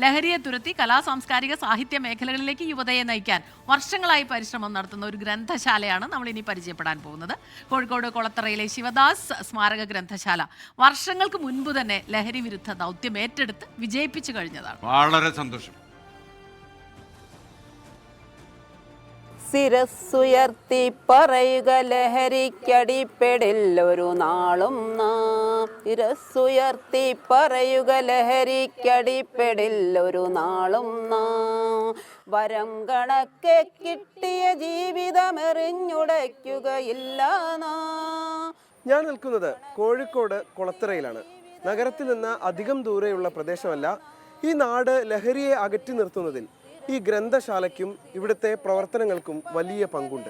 ലഹരിയെ തുരത്തി സാംസ്കാരിക സാഹിത്യ മേഖലകളിലേക്ക് യുവതയെ നയിക്കാൻ വർഷങ്ങളായി പരിശ്രമം നടത്തുന്ന ഒരു ഗ്രന്ഥശാലയാണ് നമ്മൾ ഇനി പരിചയപ്പെടാൻ പോകുന്നത്. കോഴിക്കോട് കൊളത്തറയിലെ ശിവദാസ് സ്മാരക ഗ്രന്ഥശാല വർഷങ്ങൾക്ക് മുൻപ് തന്നെ ലഹരി വിരുദ്ധ ദൗത്യം ഏറ്റെടുത്ത് വിജയിപ്പിച്ചു കഴിഞ്ഞതാണ്. വളരെ സന്തോഷം. ശിരസ്സുയർത്തി പറയുക ലഹരിക്കടിപ്പെടില്ലൊരു നാളും നാം. ശിരസ്സുയർത്തി പറയുക ലഹരിക്കടിപ്പെടില്ലൊരു നാളും നാം. വരം കണക്കെ കിട്ടിയ ജീവിതമെറിഞ്ഞുടയ്ക്കുകയില്ല നാം. ഞാൻ നിൽക്കുന്നത് കോഴിക്കോട് കൊളത്തറയിലാണ്. നഗരത്തിൽ നിന്ന് അധികം ദൂരെയുള്ള പ്രദേശമല്ല. ഈ നാട് ലഹരിയെ അകറ്റി നിർത്തുന്നതിൽ ഈ ഗ്രന്ഥശാലയ്ക്കും ഇവിടുത്തെ പ്രവർത്തനങ്ങൾക്കും വലിയ പങ്കുണ്ട്.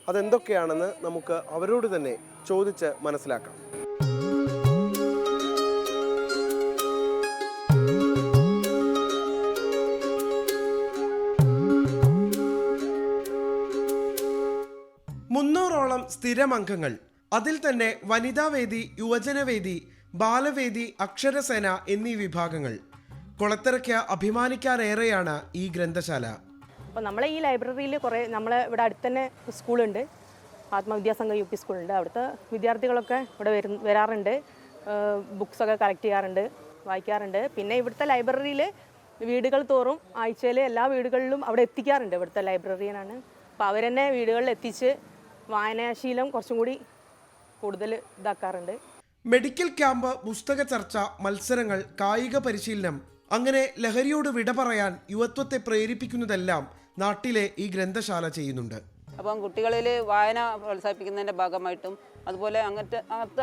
അതെന്തൊക്കെയാണെന്ന് നമുക്ക് അവരോട് തന്നെ ചോദിച്ച് മനസ്സിലാക്കാം. മുന്നൂറോളം സ്ഥിരം അംഗങ്ങൾ. അതിൽ തന്നെ വനിതാവേദി, യുവജനവേദി, ബാലവേദി, അക്ഷരസേന എന്നീ വിഭാഗങ്ങൾ. കൊളത്തറയ്ക്ക് അഭിമാനിക്കാനേറെയാണ് ഈ ഗ്രന്ഥശാല. അപ്പോൾ നമ്മളെ ഈ ലൈബ്രറിയിൽ കുറേ നമ്മളെ ഇവിടെ അടുത്ത് തന്നെ സ്കൂളുണ്ട്, ആത്മവിദ്യാസംഘം UP സ്കൂളുണ്ട്. അവിടുത്തെ വിദ്യാർത്ഥികളൊക്കെ ഇവിടെ വരാറുണ്ട്, ബുക്സൊക്കെ കളക്ട് ചെയ്യാറുണ്ട്, വായിക്കാറുണ്ട്. പിന്നെ ഇവിടുത്തെ ലൈബ്രറിയിൽ വീടുകൾ തോറും ആഴ്ചയിൽ എല്ലാ വീടുകളിലും അവിടെ എത്തിക്കാറുണ്ട്. ഇവിടുത്തെ ലൈബ്രറിയനാണ്. അപ്പോൾ അവരെന്നെ വീടുകളിൽ എത്തിച്ച് വായനാശീലം കുറച്ചും കൂടി കൂടുതൽ ഇതാക്കാറുണ്ട്. മെഡിക്കൽ ക്യാമ്പ്, പുസ്തക ചർച്ച, മത്സരങ്ങൾ, കായിക പരിശീലനം, അങ്ങനെ ലഹരിയോട് വിട പറയാൻ യുവത്വത്തെ പ്രേരിപ്പിക്കുന്നതെല്ലാം നാട്ടിലെ ഈ ഗ്രന്ഥശാല ചെയ്യുന്നുണ്ട്. അപ്പം കുട്ടികളിൽ വായന പ്രോത്സാഹിപ്പിക്കുന്നതിൻ്റെ ഭാഗമായിട്ടും അതുപോലെ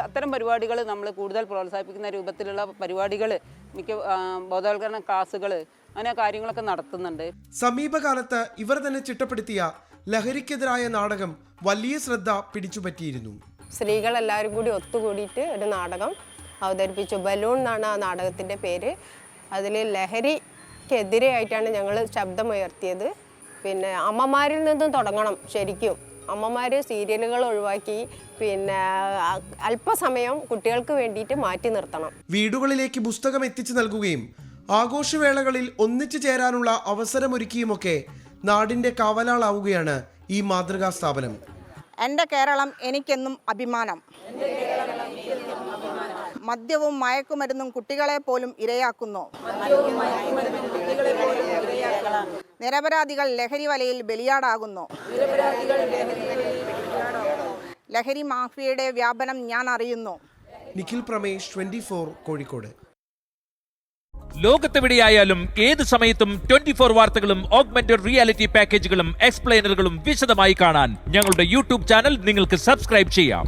അത്തരം പരിപാടികൾ നമ്മൾ കൂടുതൽ പ്രോത്സാഹിപ്പിക്കുന്ന രൂപത്തിലുള്ള പരിപാടികൾ, മിക്ക ബോധവൽക്കരണ ക്ലാസ്സുകൾ, അങ്ങനെ കാര്യങ്ങളൊക്കെ നടത്തുന്നുണ്ട്. സമീപകാലത്ത് ഇവർ തന്നെ ചിട്ടപ്പെടുത്തിയ ലഹരിക്കെതിരായ നാടകം വലിയ ശ്രദ്ധ പിടിച്ചുപറ്റിയിരുന്നു. സ്ത്രീകളെല്ലാവരും കൂടി ഒത്തുകൂടിയിട്ട് ഒരു നാടകം അവതരിപ്പിച്ചു. ബലൂൺ എന്നാണ് ആ നാടകത്തിൻ്റെ പേര്. അതിൽ ലഹരിക്കെതിരെയായിട്ടാണ് ഞങ്ങൾ ശബ്ദമുയർത്തിയത്. പിന്നെ അമ്മമാരിൽ നിന്നും തുടങ്ങണം. ശരിക്കും അമ്മമാർ സീരിയലുകൾ ഒഴിവാക്കി പിന്നെ അല്പസമയം കുട്ടികൾക്ക് വേണ്ടിയിട്ട് മാറ്റി നിർത്തണം. വീടുകളിലേക്ക് പുസ്തകം എത്തിച്ചു നൽകുകയും ആഘോഷവേളകളിൽ ഒന്നിച്ചു ചേരാനുള്ള അവസരമൊരുക്കിയുമൊക്കെ നാടിൻ്റെ കാവലാളാവുകയാണ് ഈ മാതൃകാ സ്ഥാപനം. എൻ്റെ കേരളം എനിക്കെന്നും അഭിമാനം. മദ്യവും മയക്കുമരുന്നും കുട്ടികളെ പോലും ഇരയാക്കുന്നു. നിരപരാധികൾ ലഹരി വലയിൽ ബലിയാടാകുന്നു. ലഹരി മാഫിയയുടെ വ്യാപനം ഞാൻ അറിയുന്നു. നിഖിൽ പ്രമേഷ്, 24 കോഴിക്കോട്. ലോകത്തെവിടെയായാലും ഏത് സമയത്തും 24 വാർത്തകളും ഓഗ്മെന്റഡ് റിയാലിറ്റി പാക്കേജുകളും എക്സ്പ്ലെയിനറുകളും വിശദമായി കാണാൻ ഞങ്ങളുടെ YouTube ചാനൽ നിങ്ങൾക്ക് സബ്സ്ക്രൈബ് ചെയ്യാം.